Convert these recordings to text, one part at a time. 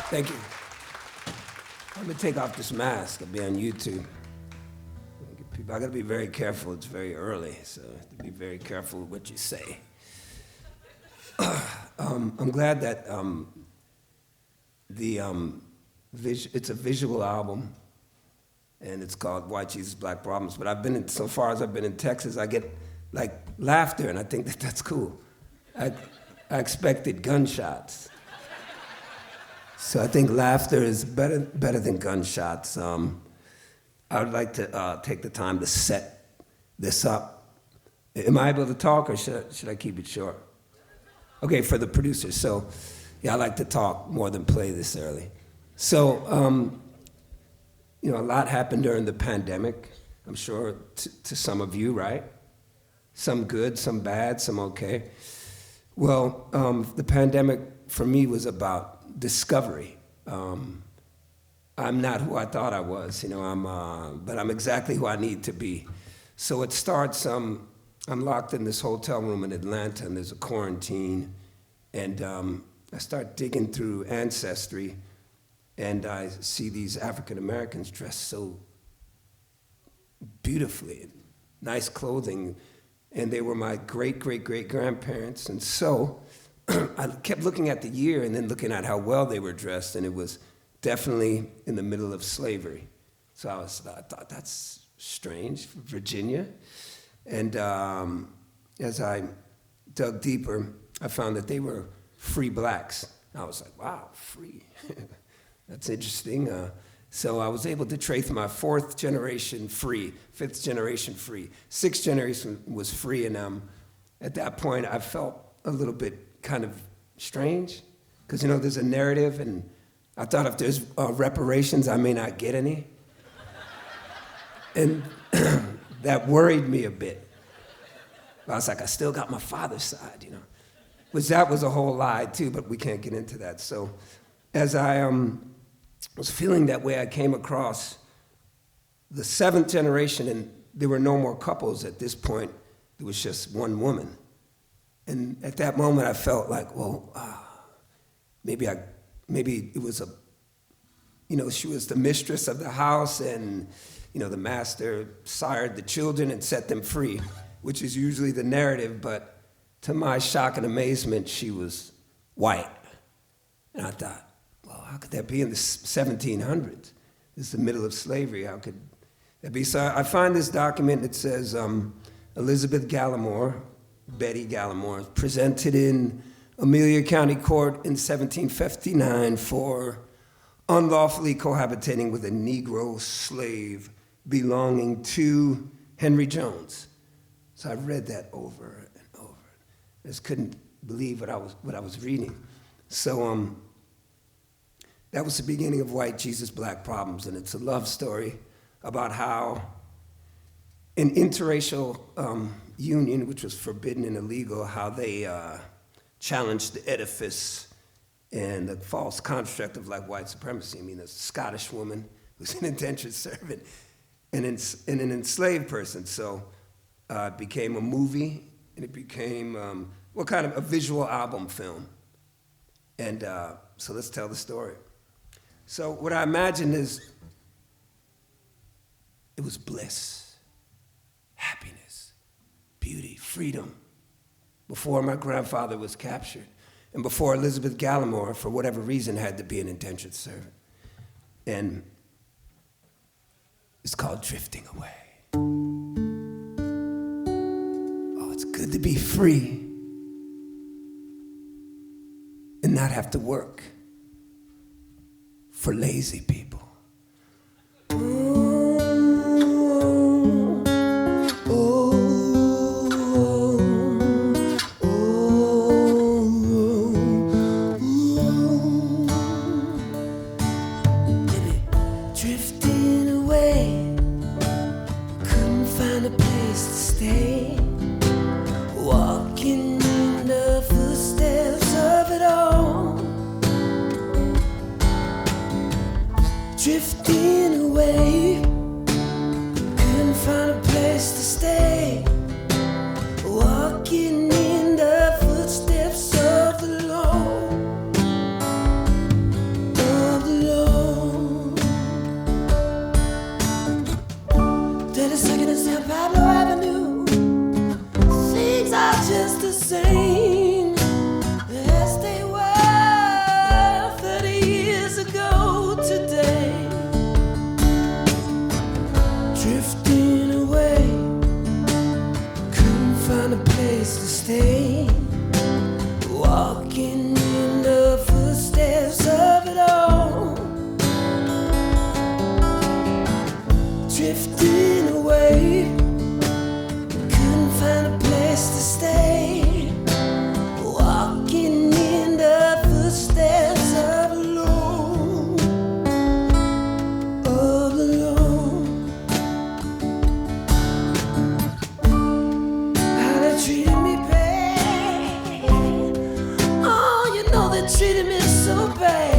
Thank you. I'm gonna take off this mask. I'll be on YouTube. I gotta be very careful. It's very early, so I have to be very careful with what you say. I'm glad that it's a visual album, and it's called White Jesus, Black Problems. But so far as I've been in Texas, I get like laughter, and I think that that's cool. I expected gunshots. So I think laughter is better than gunshots. I would like to take the time to set this up. Am I able to talk, or should I keep it short? Okay, for the producers. So, yeah, I like to talk more than play this early. So, a lot happened during the pandemic, I'm sure to some of you, right? Some good, some bad, some okay. Well, the pandemic for me was about discovery. I'm not who I thought I was, but I'm exactly who I need to be. So it starts, I'm locked in this hotel room in Atlanta, and there's a quarantine, and I start digging through Ancestry, and I see these African Americans dressed so beautifully, nice clothing, and they were my great-great-great-grandparents, and so I kept looking at the year and then looking at how well they were dressed, and it was definitely in the middle of slavery. So I thought, that's strange for Virginia. And as I dug deeper, I found that they were free blacks. I was like, wow, free. That's interesting. So I was able to trace my fourth generation free, fifth generation free, sixth generation was free, and at that point I felt a little bit kind of strange, because there's a narrative, and I thought if there's reparations, I may not get any. And that worried me a bit. I was like, I still got my father's side, Which that was a whole lie too, but we can't get into that. So as I was feeling that way, I came across the seventh generation, and there were no more couples at this point. There was just one woman. And at that moment, I felt like, well, maybe it was she was the mistress of the house, and, the master sired the children and set them free, which is usually the narrative, but to my shock and amazement, she was white. And I thought, well, how could that be in the 1700s? This is the middle of slavery, how could that be? So I find this document that says Elizabeth Gallimore, Betty Gallimore, presented in Amelia County Court in 1759 for unlawfully cohabitating with a Negro slave belonging to Henry Jones. So I read that over and over. I just couldn't believe what I was reading. So that was the beginning of White Jesus, Black Problems, and it's a love story about how an interracial union, which was forbidden and illegal, how they challenged the edifice and the false construct of white supremacy. I mean, a Scottish woman who's an indentured servant and an enslaved person. So it became a movie, and it became a visual album film. And so let's tell the story. So what I imagine is it was bliss, happiness, beauty, freedom, before my grandfather was captured, and before Elizabeth Gallimore, for whatever reason, had to be an indentured servant. And it's called Drifting Away. Oh, it's good to be free and not have to work for lazy people. Drifting away, couldn't find a place to stay. Walking in the footsteps of the Lord. Oh, Walking in the footsteps of it all, drifting away, couldn't find a place to stay. Walking in the footsteps of the Lord, of the Lord. How they treated me bad, oh, you know they treated me so bad.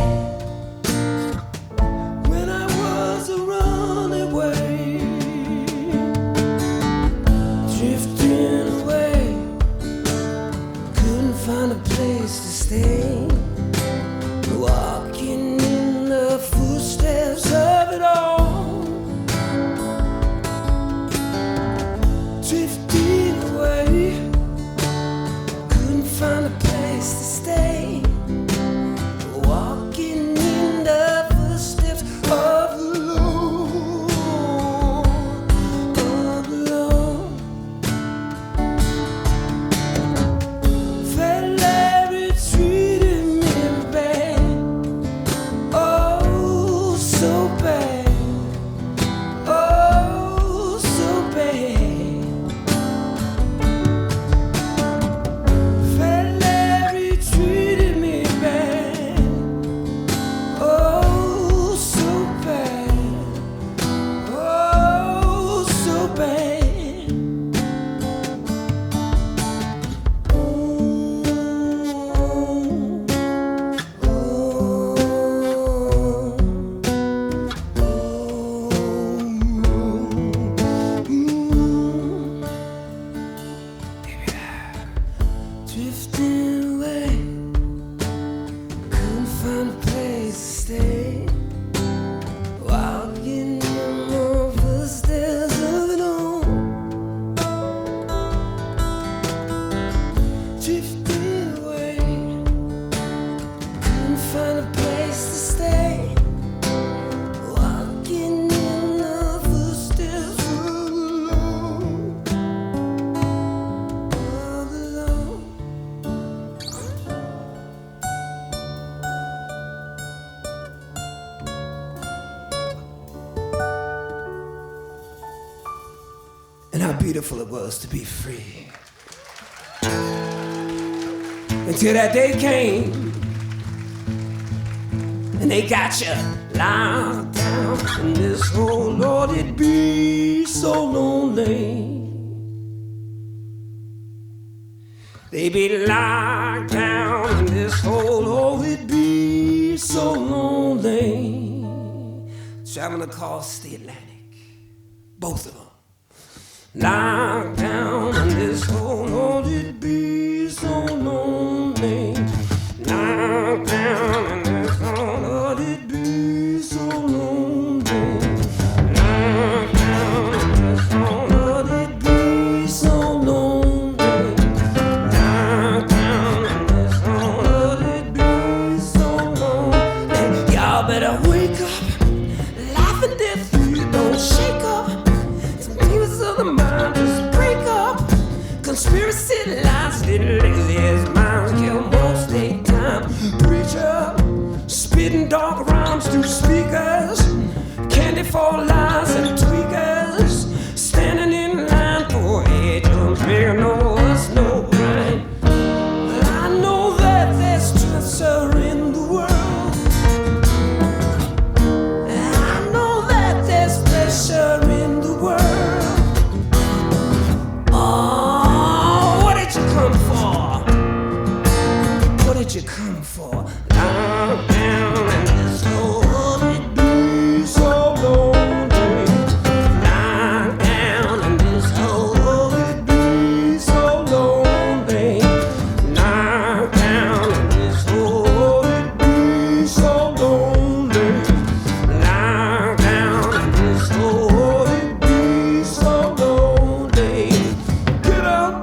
When I was a runaway, drifting away, couldn't find a place to stay. Walking in the footsteps of it all, drifting away, couldn't find a place to stay. Walking in the footsteps of the Lord, of the Lord. Felt Larry treated me bad, oh so bad, oh so bad. Felt Larry treated me bad, oh so bad, oh so bad. Drifting away, couldn't find a place to stay. Walking in the footsteps of it all, drifting away, couldn't find a place to stay. Walking in the footsteps of the Lord, of the Lord. And how beautiful it was to be free. Until that day came, and they got you locked down in this hole. Lord, it'd be so lonely. They'd be locked down in this hole. Oh, it'd be so lonely. Traveling across the Atlantic, both of them. Locked down in this hole, oh, it'd be so lonely. Locked down in this hole, oh, it'd be so lonely. Locked down in this hole, oh, it'd be so lonely. Locked down in this hole, oh, it'd be so lonely. Y'all better wake up, laughing death through, don't shake up. Demons of the mind just break up. Conspiracy lies, little lazy as minds kill most daytime. Preacher, spitting dark rhymes through speakers. Candy for lies and tweakers. Standing in line for agents, making no us no right. Well, I know that there's cancer in the world. I know that there's pleasure in the world. What did you come for? Locked down in this hole, it'd be so lonely. Locked down in this hole, it'd be so lonely. Locked down in this hole, it'd be so lonely. Locked down in this hole, it'd be so lonely. Get up,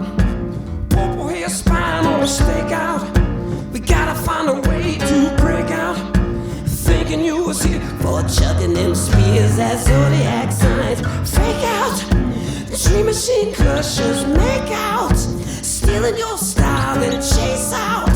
purple hair spine on a stakeout. We gotta find a way to break out. Thinking you was here for chugging them spears as zodiac signs. Fake out, dream machine crushers make out. Stealing your style and chase out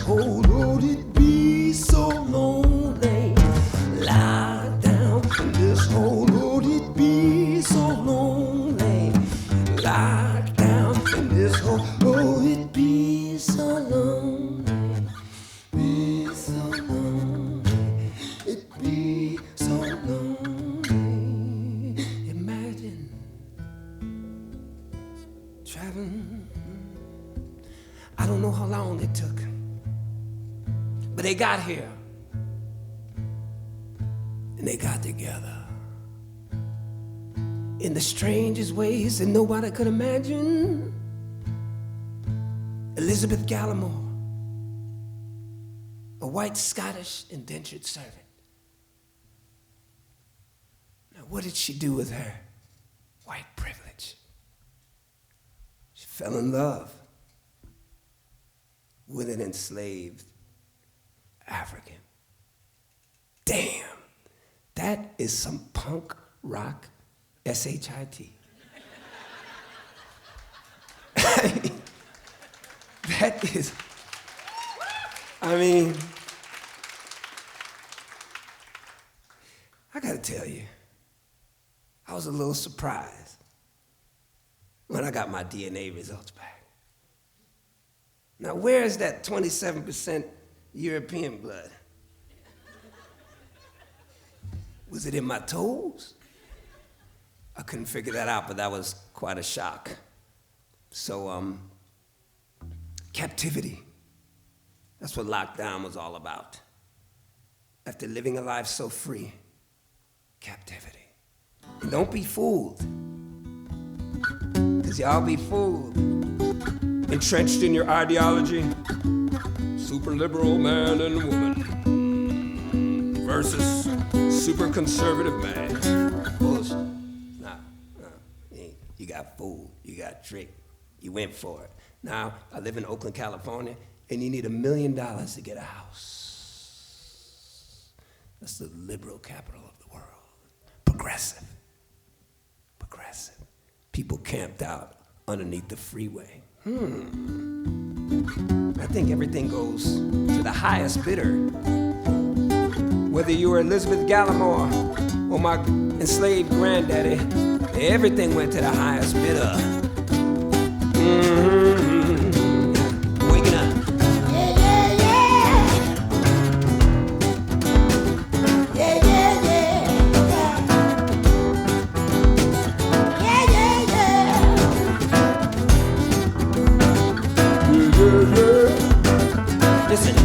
whole road, it'd be so lonely. Lie down in this whole road, it'd be so lonely. Lie down in this whole road, it'd be so lonely. Be so lonely. It'd be so lonely. Imagine traveling. I don't know how long it took, but they got here and they got together in the strangest ways that nobody could imagine. Elizabeth Gallimore, a white Scottish indentured servant. Now, what did she do with her white privilege? She fell in love with an enslaved African. Damn, that is some punk rock S-H-I-T. That is, I mean, I gotta tell you, I was a little surprised when I got my DNA results back. Now, where is that 27% European blood? Was it in my toes? I couldn't figure that out, but that was quite a shock. So, captivity. That's what lockdown was all about. After living a life so free, captivity. And don't be fooled, because y'all be fooled. Entrenched in your ideology, super liberal man and woman versus super conservative man. Bullshit. Nah. You got fooled, you got tricked, you went for it. Now, I live in Oakland, California, and you need $1 million to get a house. That's the liberal capital of the world. Progressive. People camped out underneath the freeway. I think everything goes to the highest bidder. Whether you were Elizabeth Gallimore or my enslaved granddaddy, everything went to the highest bidder. Waking up. Yeah, yeah, yeah. Yeah, yeah, yeah. Yeah, yeah, yeah. Listen,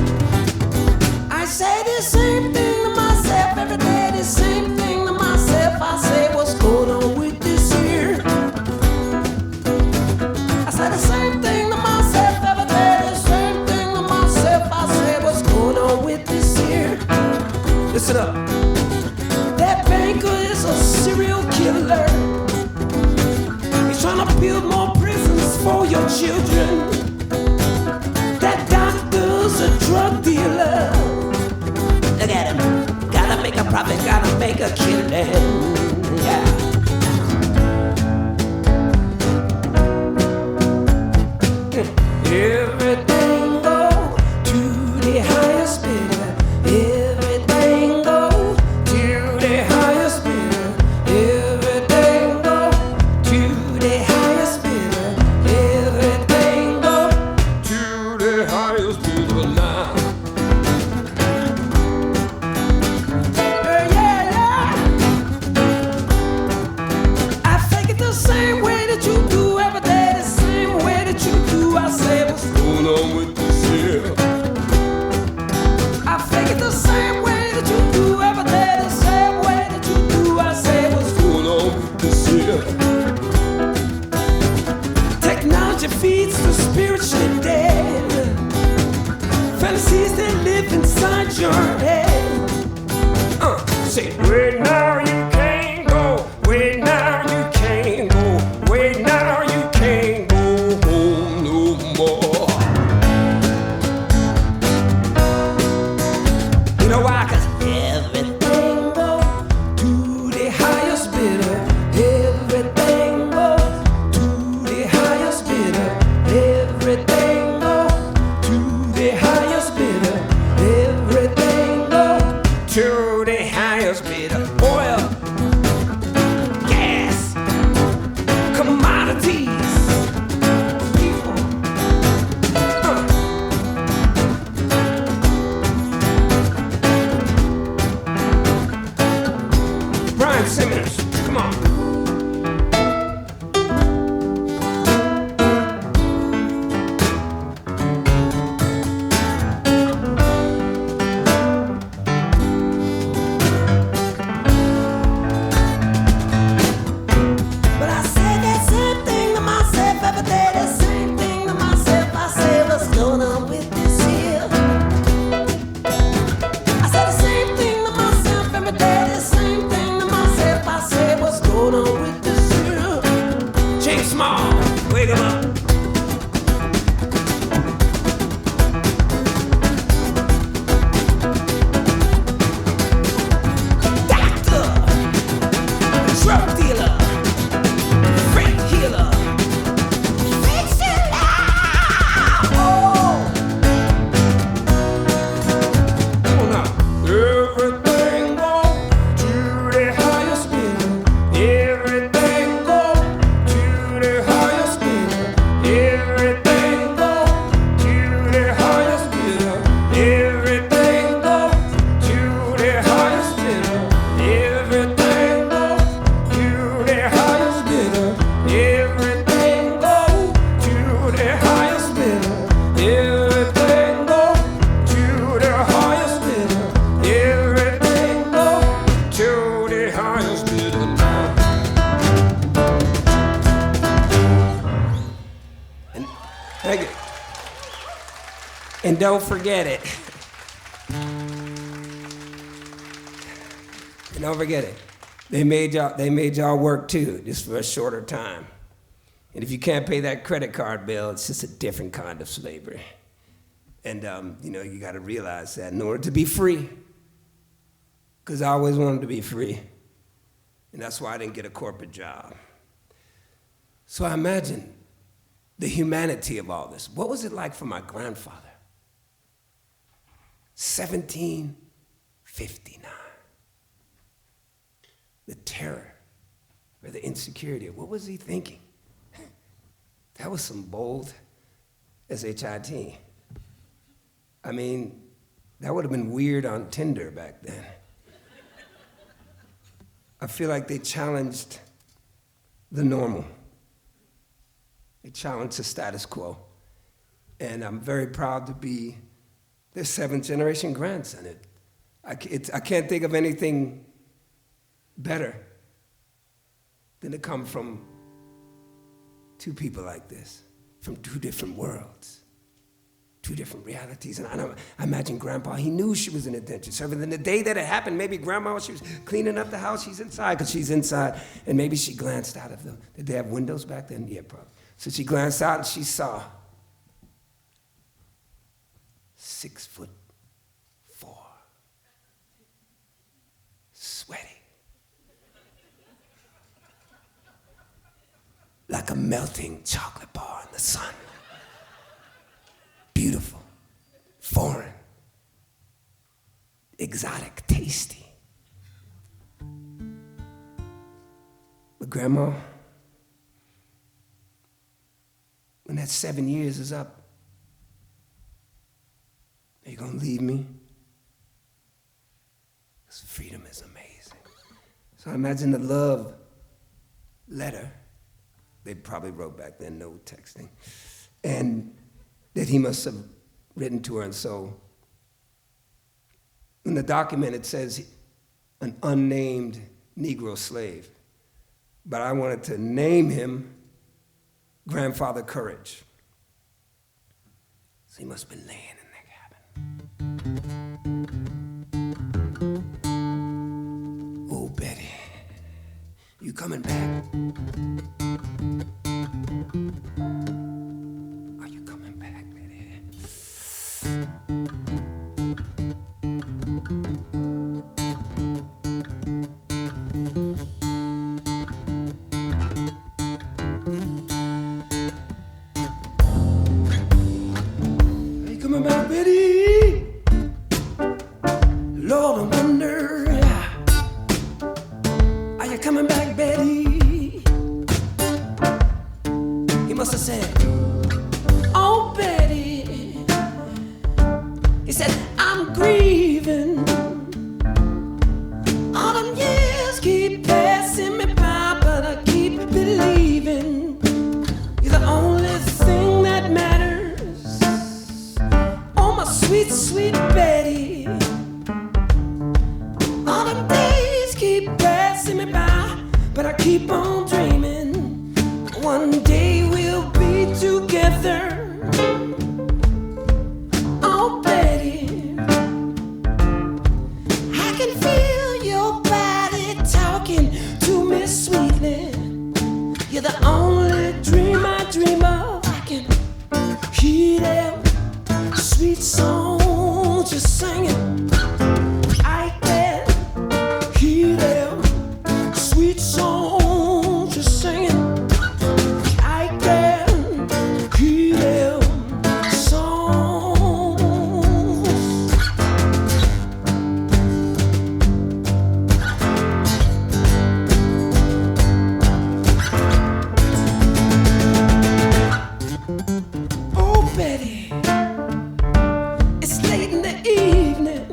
I say the same thing to myself every day, the same thing to myself. I say, what's going on with this year? I say the same thing to myself every day, the same thing to myself. I say, what's going on with this year? Listen up. That banker is a serial killer. He's trying to build more prisons for your children. That doctor's a drug dealer. Look at him. Gotta make a profit, gotta make a killing. Yeah. Everything go to the highest bidder. Everything go to the highest bidder. Everything go to the highest bidder. Everything go to the highest bidder now. I think it the same way that you do every day, the same way that you do. I say, what's going on with this here? I think it the same way that you do every day, the same way that you do. I say, what's going on with this here? Technology feeds the spiritually dead. Fantasies that live inside your head. Say, wait now, you can't go. Wait now, you can't go. Wait now, you can't go home no more. You know why? 'Cause everything goes to the highest bidder. Everything goes to the highest bidder. Everything goes to the highest bidder. And don't forget it. And don't forget it. They made y'all work too, just for a shorter time. And if you can't pay that credit card bill, it's just a different kind of slavery. And you got to realize that in order to be free, because I always wanted to be free, and that's why I didn't get a corporate job. So I imagine the humanity of all this. What was it like for my grandfather? 1759. The terror or the insecurity. What was he thinking? That was some bold SHIT. I mean, that would have been weird on Tinder back then. I feel like they challenged the normal. They challenged the status quo. And I'm very proud to be their 7th generation grandson. I can't think of anything better than to come from two people like this, from two different worlds, two different realities. And I imagine Grandpa, he knew she was an indentured servant. And the day that it happened, maybe Grandma, she was cleaning up the house, she's inside, because she's inside. And maybe she glanced out of did they have windows back then? Yeah, probably. So she glanced out and she saw 6'4", sweaty, like a melting chocolate bar in the sun. Beautiful, foreign, exotic, tasty. But Grandma, when that 7 years is up, are you gonna leave me? Because freedom is amazing. So I imagine the love letter, they probably wrote back then, no texting, and that he must have written to her. And so in the document it says an unnamed Negro slave, but I wanted to name him Grandfather Courage. So he must have been laying in that cabin. Oh, Betty, you coming back? Are you coming back, Betty? Coming back, Betty. Lord, I wonder, are you coming back, Betty? He must have said, oh, Betty. He said, I'm grieving. All them years keep passing me by, but I keep believing you're the only thing that matters. Sweet, sweet Betty. All them days keep passing me by, but I keep on dreaming. One day we'll be together. Oh, Betty, I can feel your body talking to me sweetly. You're the only dream I dream of. I can hear them sweet songs you're singing. I can hear them sweet songs you're singing. I can hear them songs. Oh, Betty, it's late in the evening,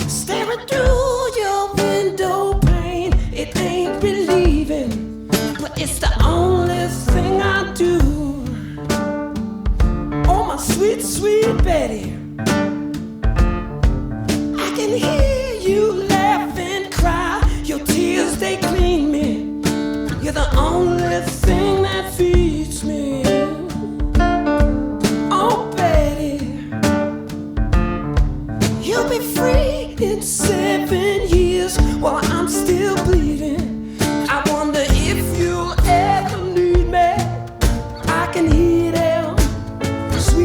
staring through your window pane. It ain't relieving, but it's the only thing I do. Oh, my sweet, sweet Betty, I can hear you laugh and cry. Your tears, they clean me. You're the only thing that feeds me. Oh,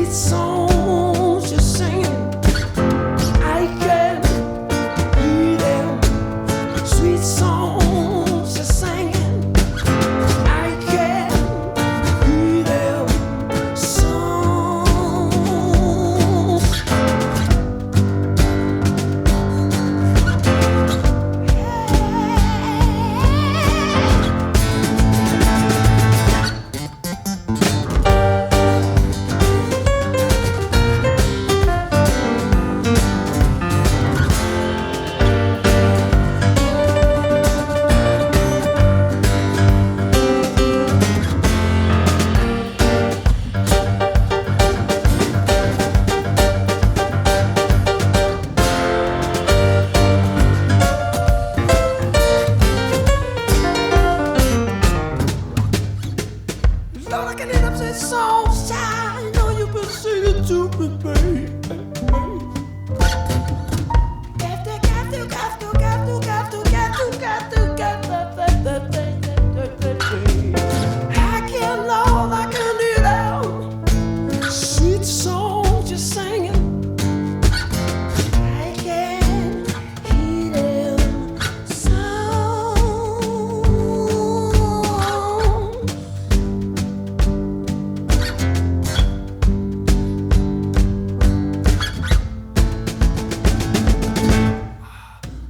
sweet songs you're singing. I can hear them. Sweet songs you're singing. I can hear them. Songs. Lord, I can end up saying songs, child. You know you've been singing to me, baby. I can, Lord, I can hear them. Sweet songs you're singing. I can hear them. Songs.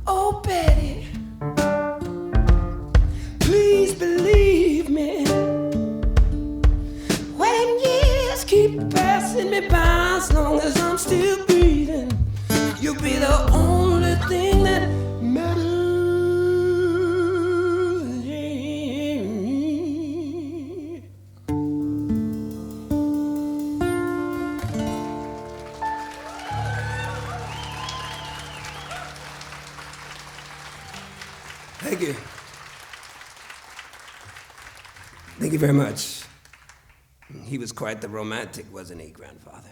Oh, Betty, please believe me. When years keep passing me by, as long as I'm still breathing, you'll be the only thing that matters. Thank you. Thank you very much. He was quite the romantic, wasn't he, grandfather?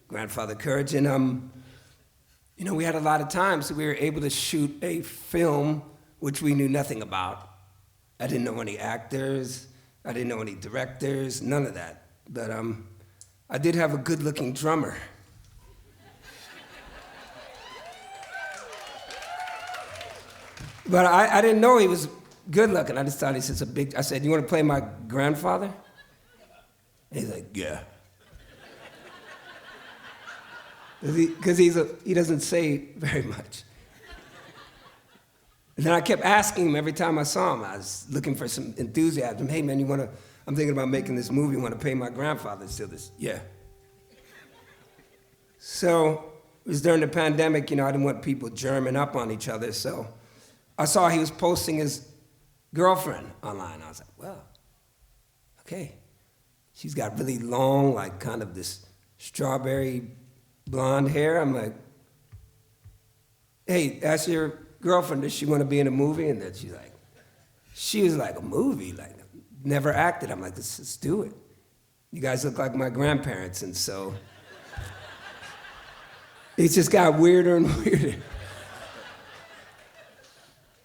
Grandfather Courage. And, you know, we had a lot of time, so we were able to shoot a film which we knew nothing about. I didn't know any actors. I didn't know any directors, none of that. But I did have a good-looking drummer. But I didn't know he was good looking. I just thought he said a big. I said, "You want to play my grandfather?" And he's like, "Yeah." Because he doesn't say very much. And then I kept asking him every time I saw him. I was looking for some enthusiasm. "Hey man, I'm thinking about making this movie. You want to pay my grandfather?" Still this, yeah. So it was during the pandemic. You know, I didn't want people germing up on each other, so I saw he was posting his girlfriend online. I was like, well, okay. She's got really long, like kind of this strawberry blonde hair. I'm like, hey, ask your girlfriend, does she want to be in a movie? And then she was like, a movie? Like, never acted. I'm like, let's do it. You guys look like my grandparents. And so it just got weirder and weirder.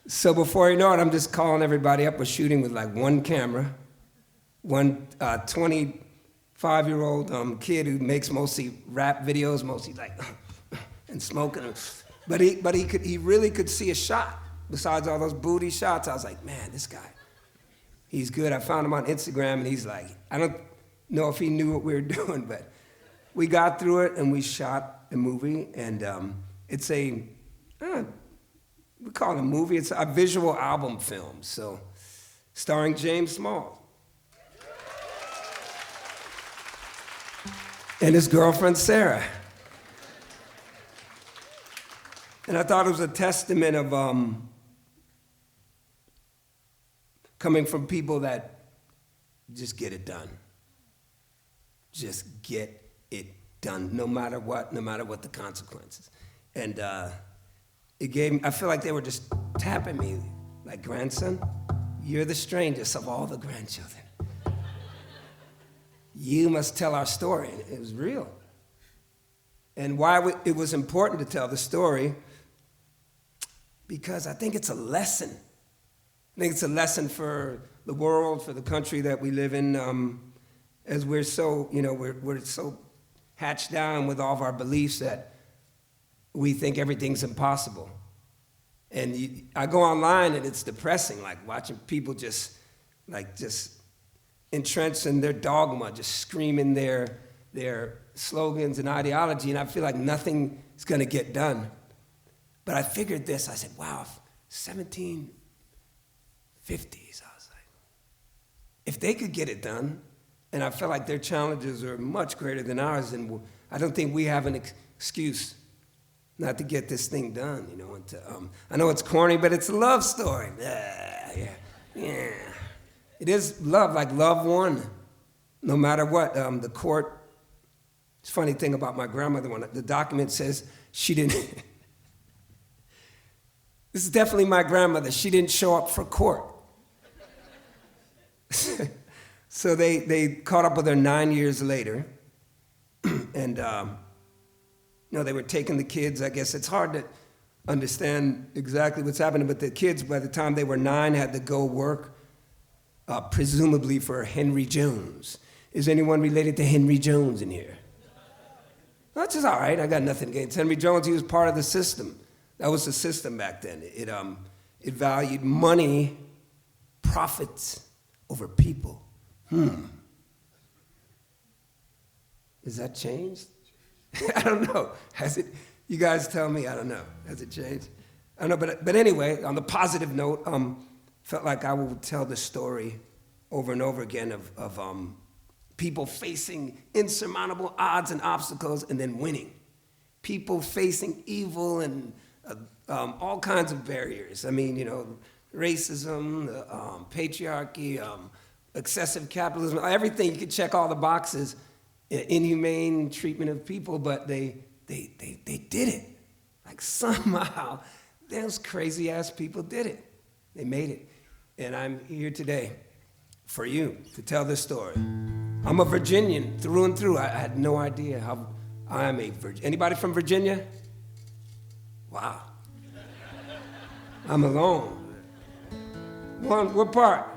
So before you know it, I'm just calling everybody up. We're shooting with like one camera, one 25-year-old kid who makes mostly rap videos, mostly like and smoking. But he really could see a shot. Besides all those booty shots, I was like, man, this guy, he's good. I found him on Instagram, and he's like, I don't know if he knew what we were doing, but we got through it, and we shot the movie, and it's a, we call it a movie. It's a visual album film, so starring James Small and his girlfriend Sarah. And I thought it was a testament of coming from people that just get it done. Just get it done, no matter what the consequences. And it gave me, I feel like they were just tapping me, like, grandson, you're the strangest of all the grandchildren. You must tell our story. And it was real. And why it was important to tell the story, because I think it's a lesson. I think it's a lesson for the world, for the country that we live in, as we're so, we're so hatched down with all of our beliefs that we think everything's impossible. And I go online and it's depressing, like watching people just entrenched in their dogma, just screaming their slogans and ideology, and I feel like nothing is gonna get done. But I figured this, I said, wow, 1750s, I was like, if they could get it done, and I felt like their challenges are much greater than ours, and I don't think we have an excuse not to get this thing done, you know. And I know it's corny, but it's a love story. Yeah. It is love, like love won, no matter what. The court, it's a funny thing about my grandmother, when the document says she didn't, this is definitely my grandmother, she didn't show up for court. So they caught up with her 9 years later, and they were taking the kids. I guess it's hard to understand exactly what's happening, but the kids, by the time they were 9, had to go work, presumably for Henry Jones. Is anyone related to Henry Jones in here? That's just all right. I got nothing against Henry Jones. He was part of the system. That was the system back then. It valued money, profits over people. Has that changed? I don't know. Has it? You guys tell me. I don't know. Has it changed? I don't know. But anyway, on the positive note, felt like I would tell the story over and over again of people facing insurmountable odds and obstacles and then winning. People facing evil and all kinds of barriers. I mean, racism, patriarchy, excessive capitalism, everything. You could check all the boxes. Inhumane treatment of people, but they did it. Like somehow, those crazy ass people did it. They made it. And I'm here today for you to tell this story. I'm a Virginian through and through. I had no idea how I am a Virginian. Anybody from Virginia? Wow. I'm alone. What part?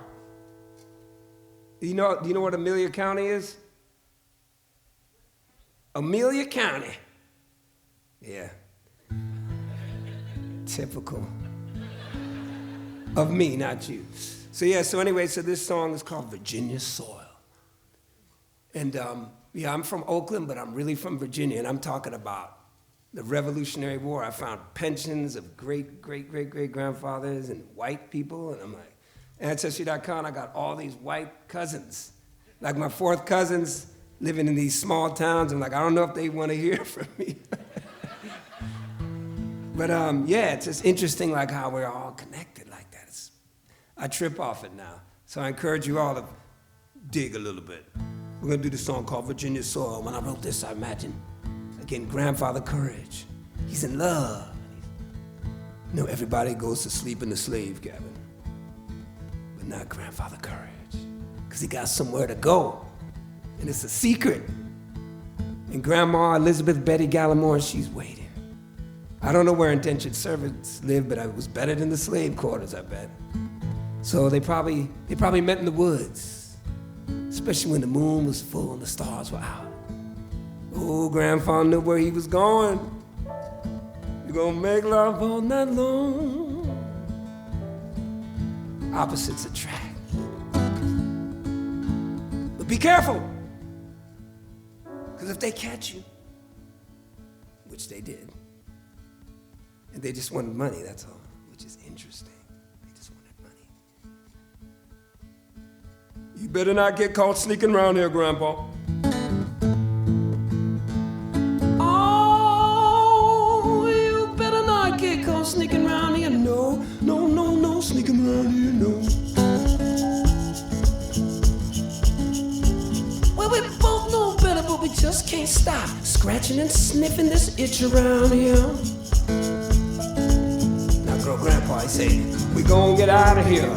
Do you know what Amelia County is? Amelia County. Yeah. Typical of me, not you. So this song is called Virginia Soil. And I'm from Oakland, but I'm really from Virginia, and I'm talking about the Revolutionary War. I found pensions of great-great-great-great-grandfathers and white people, and I'm like, Ancestry.com, I got all these white cousins. Like my fourth cousins living in these small towns. I'm like, I don't know if they want to hear from me. But it's just interesting like how we're all connected like that. I trip off it now. So I encourage you all to dig a little bit. We're gonna do this song called Virginia Soil. When I wrote this, I imagined, again, Grandfather Courage. He's in love. Everybody goes to sleep in the slave cabin, but not Grandfather Courage, because he got somewhere to go. And it's a secret. And Grandma Elizabeth Betty Gallimore, she's waiting. I don't know where indentured servants live, but it was better than the slave quarters, I bet. So they probably met in the woods, especially when the moon was full and the stars were out. Oh, Grandfather knew where he was going. You're gonna make love all night long. Opposites attract. But be careful. Because if they catch you, which they did, and they just wanted money, that's all, which is interesting. They just wanted money. You better not get caught sneaking around here, Grandpa. Oh, you better not get caught sneaking around here. No, sneaking around here, no. Well, we both know better, but we just can't stop scratching and sniffing this itch around here. Now, girl, Grandpa, I say, we gon' get out of here.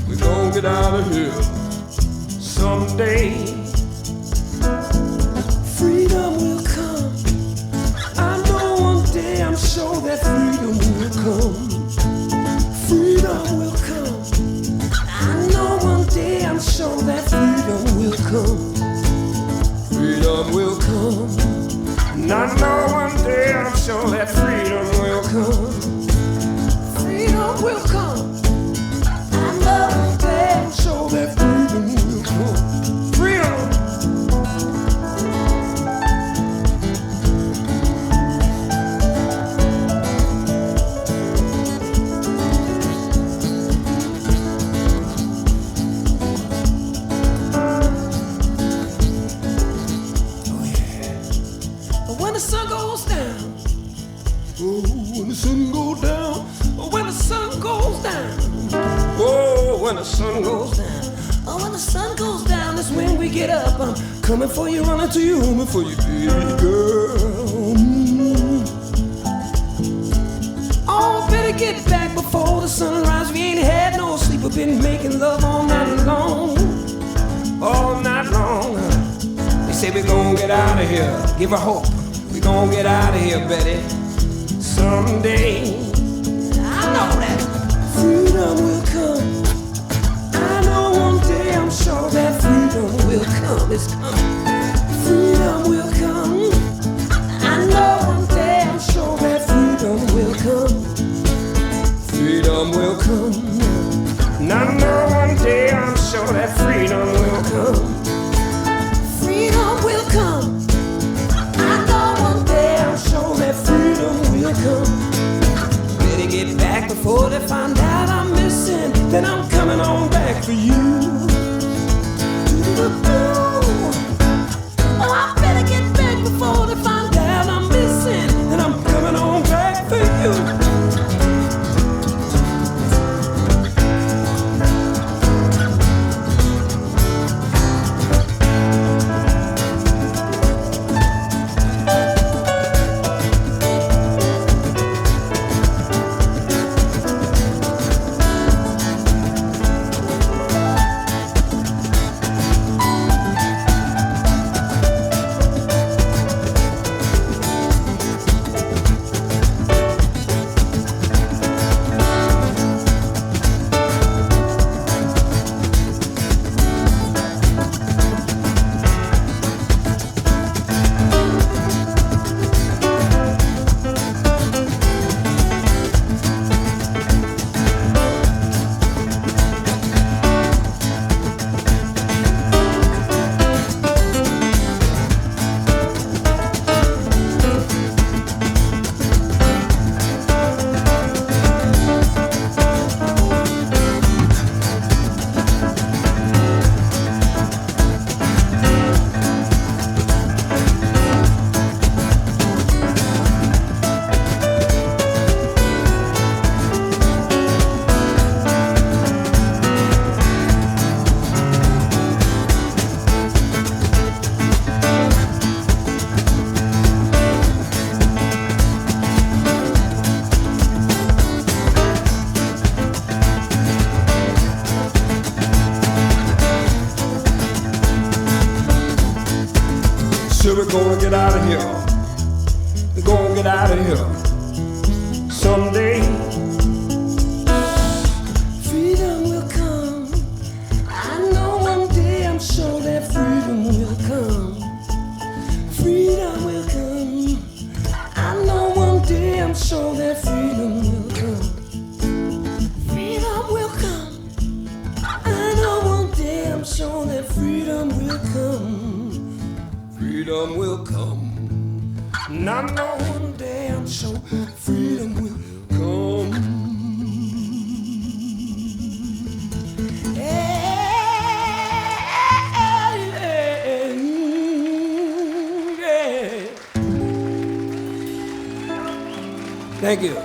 We gon' get out of here someday. Freedom will come. I know one day, I'm sure that freedom will come. Freedom will come. I know one day, I'm sure that freedom will come. Freedom will come. come. And I know one day I'm sure that freedom will come. Freedom will come. I know one day I'm sure that freedom will come. Freedom. When the sun goes down, oh, when the sun goes down, oh, when the sun goes down, oh, when the sun goes down, oh, when the sun goes down, that's when we get up. I'm coming for you, running to you, homing for you, baby girl. Oh, better get back before the sunrise. We ain't had no sleep, we've been making love all night long, all night long. They say we're gonna get out of here, give her hope. We gon' get out of here, Betty, someday. I know that freedom will come. I know one day I'm sure that freedom will come. It's coming. Freedom will come. I know one day I'm sure that freedom will come. Freedom will come. And I know one day I'm sure that freedom will come. Freedom will come. Show that freedom will come. Better get back before they find out I'm missing. Then I'm coming on back for you. Oh, I better get back before they find out I'm missing. Then I'm coming on back for you. We're gonna get out of here. We're gonna get out of here someday. Freedom will come. I know one day I'm sure that freedom will come. Freedom will come. I know one day I'm sure that freedom will come. Freedom will come. I know one day I'm sure that freedom will come. Freedom will come. And I know one day I'm sure freedom will come. Thank you.